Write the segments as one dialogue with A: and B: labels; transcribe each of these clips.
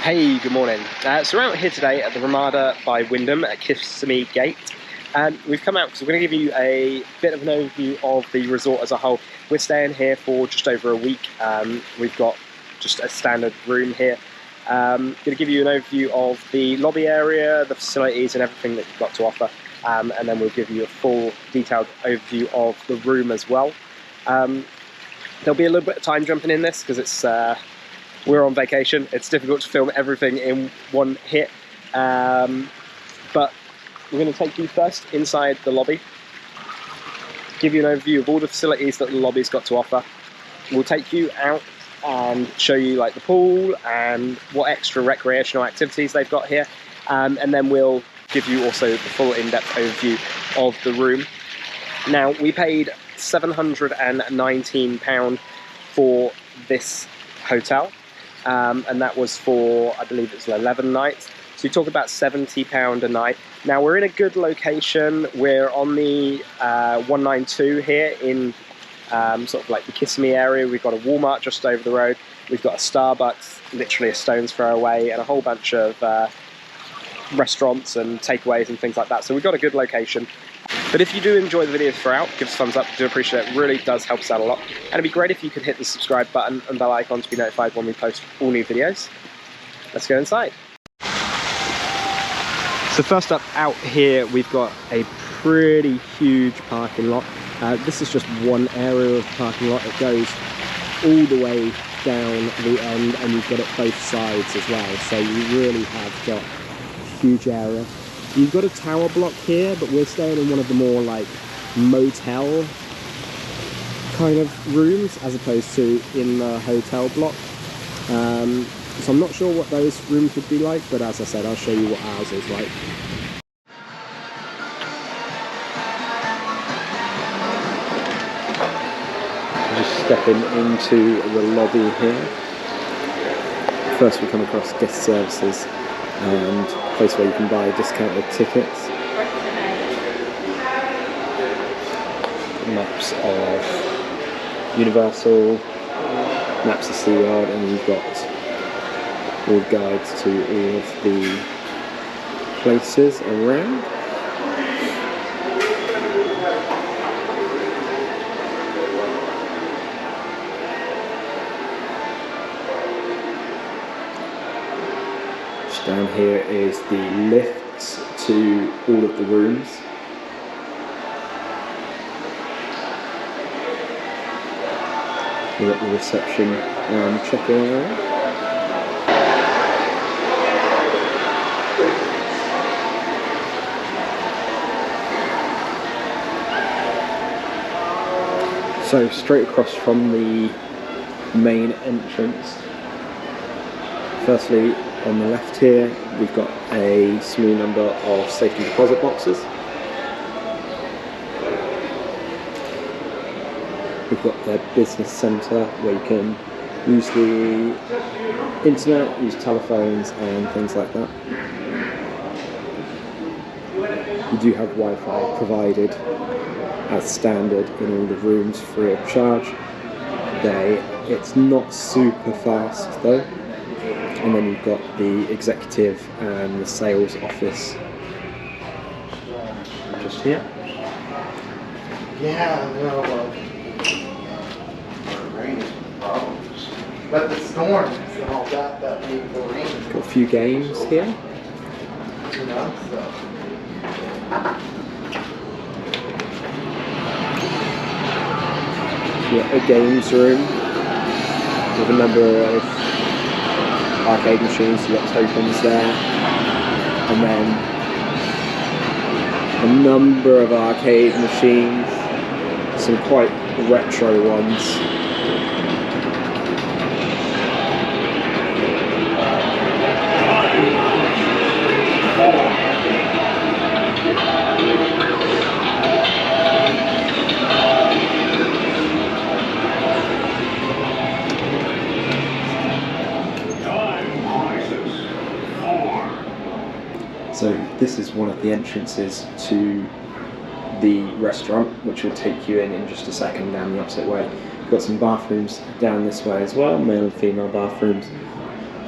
A: Hey, good morning. So we're out here today at the Ramada by Wyndham at Kissimmee Gate, and we've come out because we're going to give you a bit of an overview of the resort as a whole. We're staying here for just over a week. We've got just a standard room here. Going to give you an overview of the lobby area, the facilities and everything that you've got to offer, and then we'll give you a full detailed overview of the room as well. There'll be a little bit of time jumping in this because it's we're on vacation. It's difficult to film everything in one hit, but we're going to take you first inside the lobby, give you an overview of all the facilities that the lobby's got to offer. We'll take you out and show you like the pool and what extra recreational activities they've got here, and then we'll give you also the full in-depth overview of the room. Now, we paid £719 for this hotel. And that was for, I believe it's 11 nights. So you talk about £70 a night. Now we're in a good location. We're on the 192 here in sort of like the Kissimmee area. We've got a Walmart just over the road. We've got a Starbucks literally a stone's throw away, and a whole bunch of restaurants and takeaways and things like that. So we've got a good location. But if you do enjoy the videos throughout, give us a thumbs up. I do appreciate it. It really does help us out a lot. And it'd be great if you could hit the subscribe button and bell icon to be notified when we post all new videos. Let's go inside. So first up out here, we've got a pretty huge parking lot. This is just one area of the parking lot. It goes all the way down the end, and you've got it both sides as well. So you really have got a huge area. You've got a tower block here, but we're staying in one of the more like motel kind of rooms as opposed to in the hotel block. So I'm not sure what those rooms would be like, but as I said, I'll show you what ours is like. Just stepping into the lobby here. First we come across guest services and a place where you can buy discounted tickets. Maps of Universal, maps of SeaWorld, and you've got all guides to all of the places around. Down here is the lifts to all of the rooms. We've got the reception and check-in area. So straight across from the main entrance, firstly on the left here, we've got a small number of safety deposit boxes. We've got the business centre where you can use the internet, use telephones and things like that. You do have Wi-Fi provided as standard in all the rooms free of charge. It's not super fast though. And then you've got the executive and the sales office just here.
B: Yeah, no, well, rain is problems. But the storms and all that made the rain.
A: Got a few games here.
B: You know, so.
A: Yeah, a games room with a number of arcade machines, you've got tokens there, and then a number of arcade machines, some quite retro ones. So this is one of the entrances to the restaurant, which will take you in just a second down the opposite way. We've got some bathrooms down this way as well, male and female bathrooms.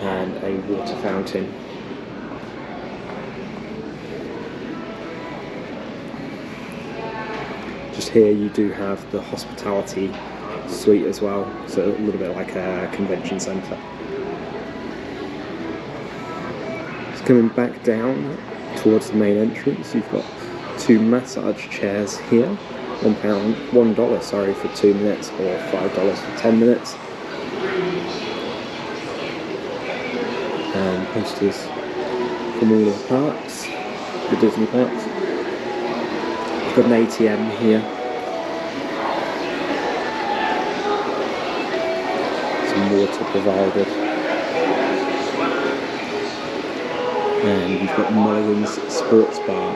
A: and a water fountain. Just here you do have the hospitality suite as well, so a little bit like a convention centre. It's coming back down towards the main entrance. You've got 2 massage chairs here, $1 sorry, for 2 minutes, or $5 for 10 minutes. And posters from all of the parks, the Disney parks. We've got an ATM here. Some water provided. And you've got Mulligan's Sports Bar.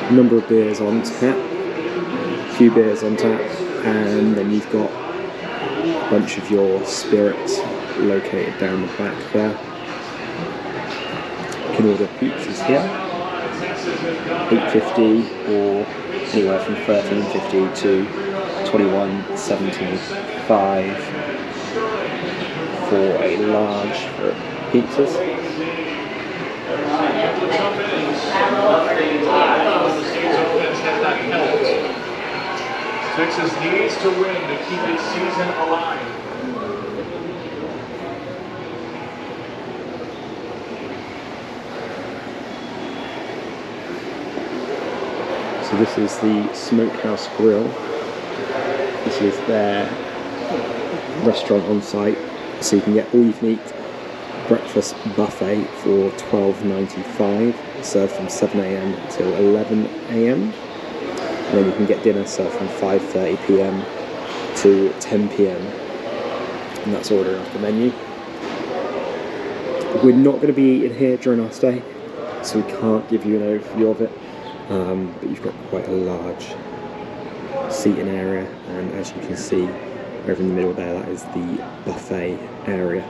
A: Number of beers on tap, a few beers on tap, and then you've got a bunch of your spirits located down the back there. You can order pizzas here, $8.50 or anywhere from $13.50 to $21.75 for a large pizzas.
C: Texas needs to win to keep its season alive.
A: So this is the Smokehouse Grill. This is their restaurant on site, so you can get all you can eat breakfast buffet for $12.95, served from 7 AM till 11 AM. And then you can get dinner served from 5:30 PM to 10 PM. And that's ordering off the menu. We're not going to be eating here during our stay, so we can't give you an overview of it. But you've got quite a large seating area, and as you can see over in the middle there, that is the buffet area.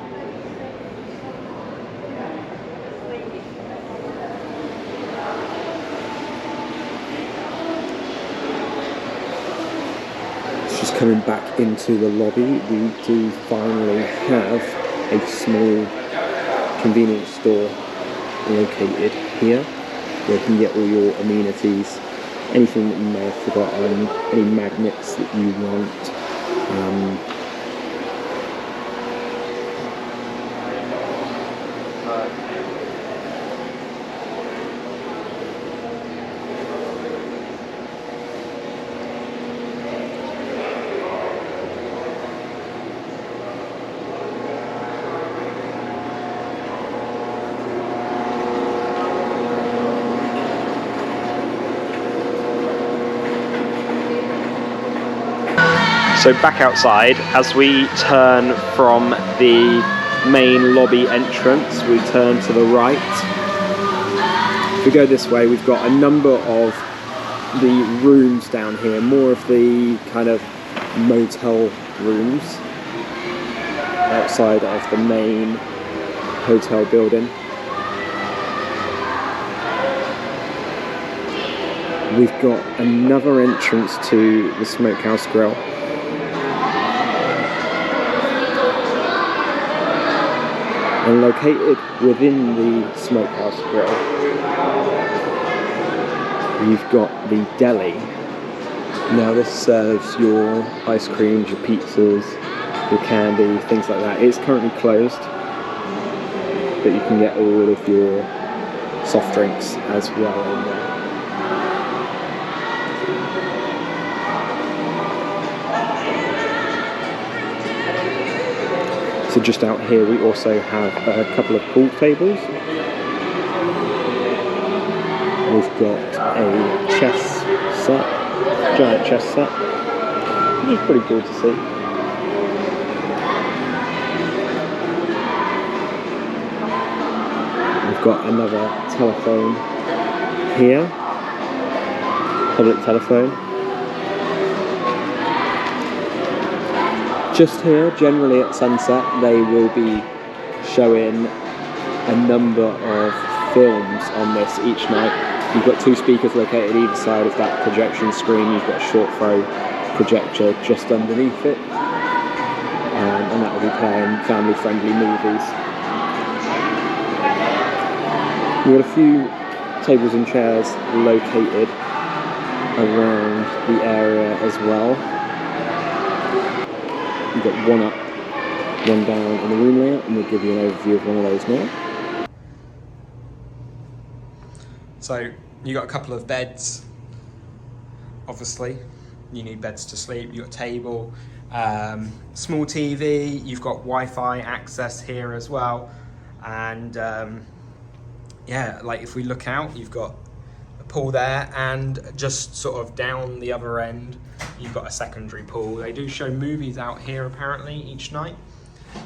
A: Just coming back into the lobby, we do finally have a small convenience store located here, where you can get all your amenities, anything that you may have forgotten, any magnets that you want. So back outside, as we turn from the main lobby entrance, we turn to the right. If we go this way, we've got a number of the rooms down here, more of the kind of motel rooms outside of the main hotel building. We've got another entrance to the Smokehouse Grill. And located within the Smokehouse Grill, you've got the deli. Now this serves your ice creams, your pizzas, your candy, things like that. It's currently closed, but you can get all of your soft drinks as well in there. So just out here we also have a couple of pool tables. We've got a chess set, giant chess set, which is pretty cool to see. We've got another telephone here, public telephone. Just here, generally at sunset, they will be showing a number of films on this each night. You've got 2 speakers located either side of that projection screen. You've got a short throw projector just underneath it, and that will be playing family-friendly movies. You've got a few tables and chairs located around the area as well. You've got one up, one down in the room layout, and we'll give you an overview of one of those now. So you got a couple of beds. Obviously, you need beds to sleep. You got a table, small TV. You've got Wi-Fi access here as well, and yeah, like if we look out, you've got a pool there, and just sort of down the other end, you've got a secondary pool. They do show movies out here apparently each night,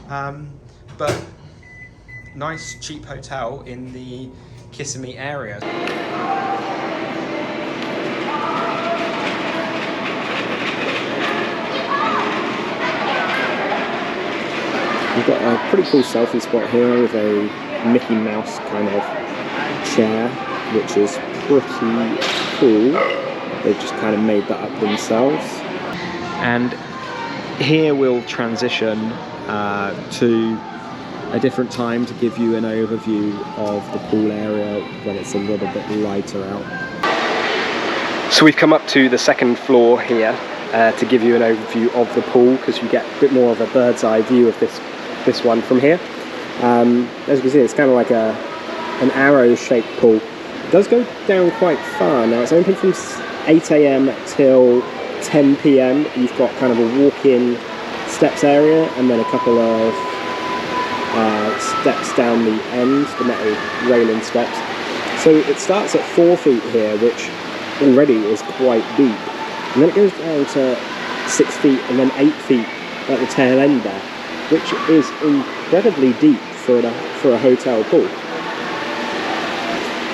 A: but nice cheap hotel in the Kissimmee area. We've got a pretty cool selfie spot here with a Mickey Mouse kind of chair, which is pretty cool. They've just kind of made that up themselves. And here we'll transition to a different time to give you an overview of the pool area when it's a little bit lighter out. So we've come up to the second floor here to give you an overview of the pool, because you get a bit more of a bird's eye view of this one from here. As you can see, it's kind of like an arrow-shaped pool. It does go down quite far. Now it's open from 8 AM till 10 PM. You've got kind of a walk-in steps area, and then a couple of steps down the end, the metal railing steps. So it starts at 4 feet here, which already is quite deep. And then it goes down to 6 feet and then 8 feet at the tail end there, which is incredibly deep for a hotel pool.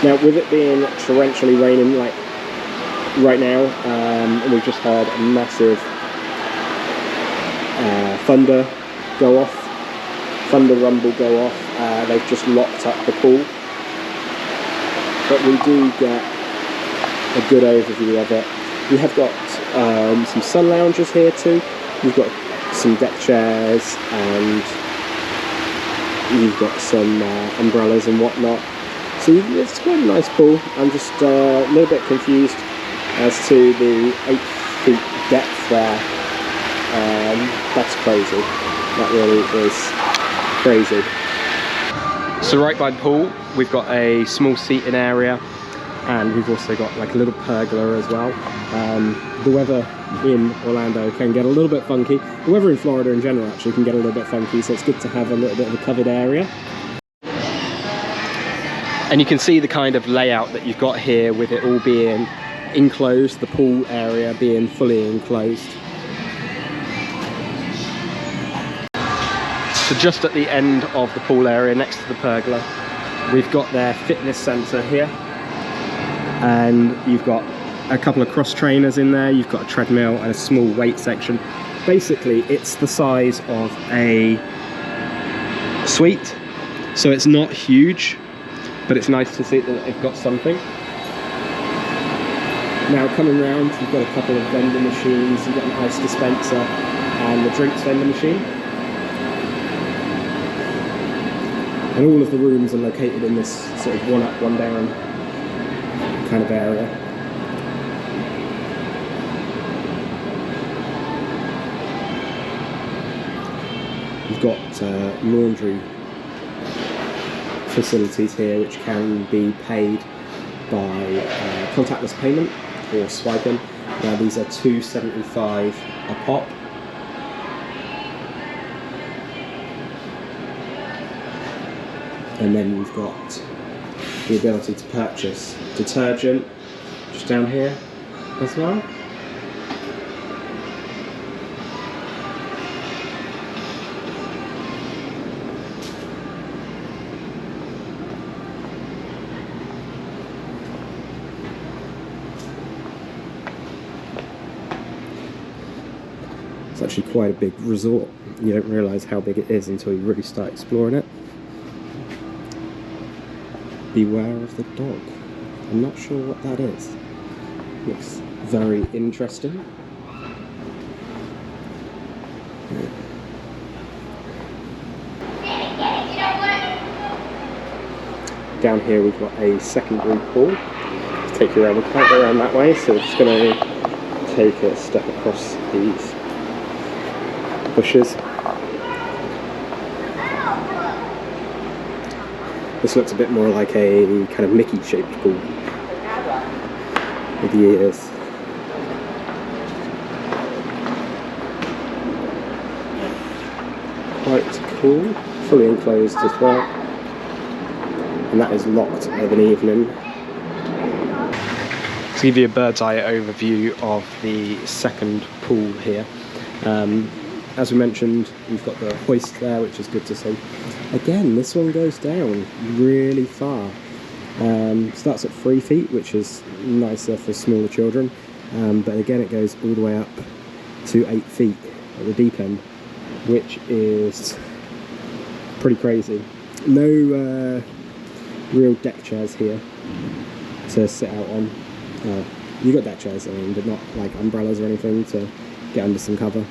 A: Now, with it being torrentially raining like right now, and we've just heard a massive thunder go off, thunder rumble go off. They've just locked up the pool, but we do get a good overview of it. We have got some sun loungers here too. We've got some deck chairs, and you've got some umbrellas and whatnot. So it's quite a nice pool. I'm just a little bit confused as to the 8 feet depth there. That's crazy. That really is crazy. So right by the pool, we've got a small seating area, and we've also got like a little pergola as well. The weather in Orlando can get a little bit funky. The weather in Florida in general actually can get a little bit funky, so it's good to have a little bit of a covered area. And you can see the kind of layout that you've got here, with it all being enclosed, the pool area being fully enclosed. So just at the end of the pool area, next to the pergola, we've got their fitness centre here. And you've got a couple of cross trainers in there, you've got a treadmill and a small weight section. Basically, it's the size of a suite, so it's not huge, but it's nice to see that they've got something. Now coming round, you've got a couple of vending machines, you've got an ice dispenser and the drinks vending machine. And all of the rooms are located in this sort of one up, one down kind of area. You've got laundry facilities here, which can be paid by contactless payment or swiping. Now these are $2.75 a pop. And then you've got the ability to purchase detergent just down here as well. It's actually quite a big resort. You don't realise how big it is until you really start exploring it. beware of the dog. I'm not sure what that is. Looks very interesting. Down here we've got a secondary pool. Let's take you around. We can't go around that way, so we're just going to take a step across these bushes. This looks a bit more like a kind of Mickey-shaped pool with the ears. Quite cool, fully enclosed as well, and that is locked of an evening. To give you a bird's eye overview of the second pool here. As we mentioned, we've got the hoist there, which is good to see. Again, this one goes down really far. Starts at 3 feet, which is nicer for smaller children, but again it goes all the way up to 8 feet at the deep end, which is pretty crazy. No real deck chairs here to sit out on. You got deck chairs, I mean, but not like umbrellas or anything to get under some cover.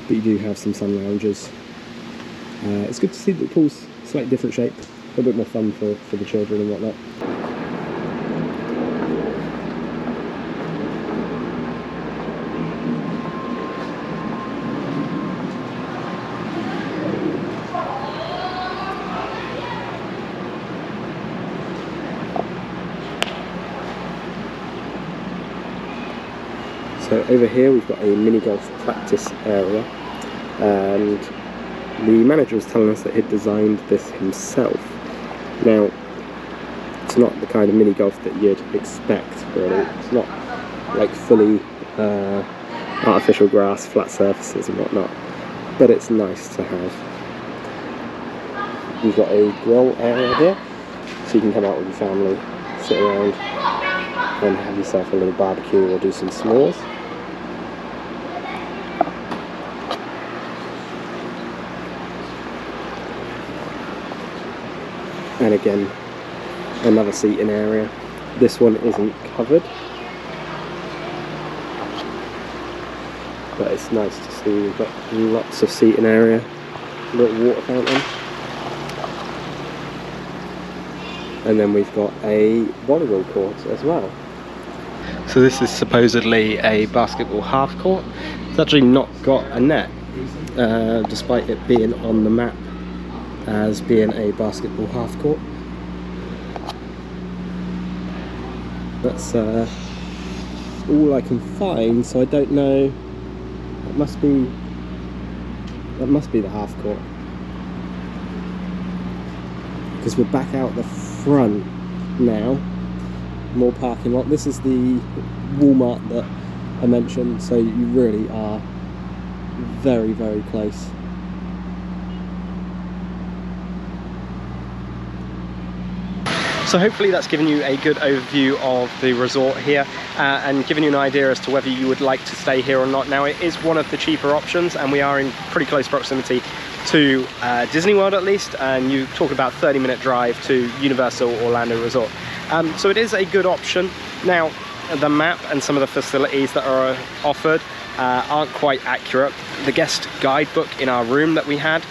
A: But you do have some sun lounges. It's good to see that the pool's slightly different shape, a bit more fun for the children and whatnot. So over here we've got a mini golf practice area, and the manager was telling us that he'd designed this himself. Now, it's not the kind of mini golf that you'd expect, really. It's not like fully artificial grass, flat surfaces and whatnot, but it's nice to have. We've got a grill area here, so you can come out with your family, sit around and have yourself a little barbecue or do some s'mores. And again, another seating area. This one isn't covered, but it's nice to see we've got lots of seating area, little water fountain, and then we've got a volleyball court as well. So this is supposedly a basketball half court. It's actually not got a net, despite it being on the map as being a basketball half court. That's all I can find, so I don't know. That must be the half court, because we're back out the front now. More parking lot. This is the Walmart that I mentioned, so you really are very, very close. So hopefully that's given you a good overview of the resort here, and given you an idea as to whether you would like to stay here or not. Now, it is one of the cheaper options, and we are in pretty close proximity to Disney World at least, and you talk about 30-minute drive to Universal Orlando Resort. So it is a good option. Now, the map and some of the facilities that are offered aren't quite accurate. The guest guidebook in our room that we had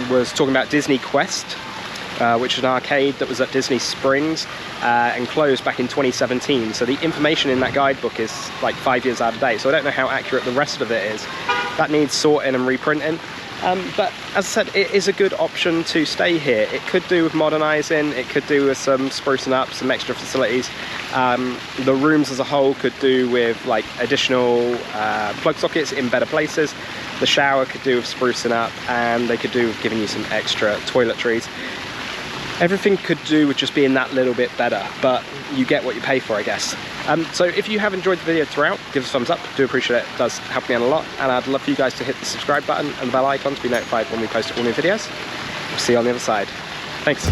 A: was talking about Disney Quest, which is an arcade that was at Disney Springs and closed back in 2017. So the information in that guidebook is like 5 years out of date. So I don't know how accurate the rest of it is. That needs sorting and reprinting. But as I said, it is a good option to stay here. It could do with modernising, it could do with some sprucing up, some extra facilities. The rooms as a whole could do with like additional plug sockets in better places. The shower could do with sprucing up, and they could do with giving you some extra toiletries. Everything could do with just being that little bit better, but you get what you pay for, I guess. So if you have enjoyed the video throughout, give us a thumbs up. Do appreciate it. It does help me out a lot, and I'd love for you guys to hit the subscribe button and the bell icon to be notified when we post all new videos. We'll see you on the other side. Thanks.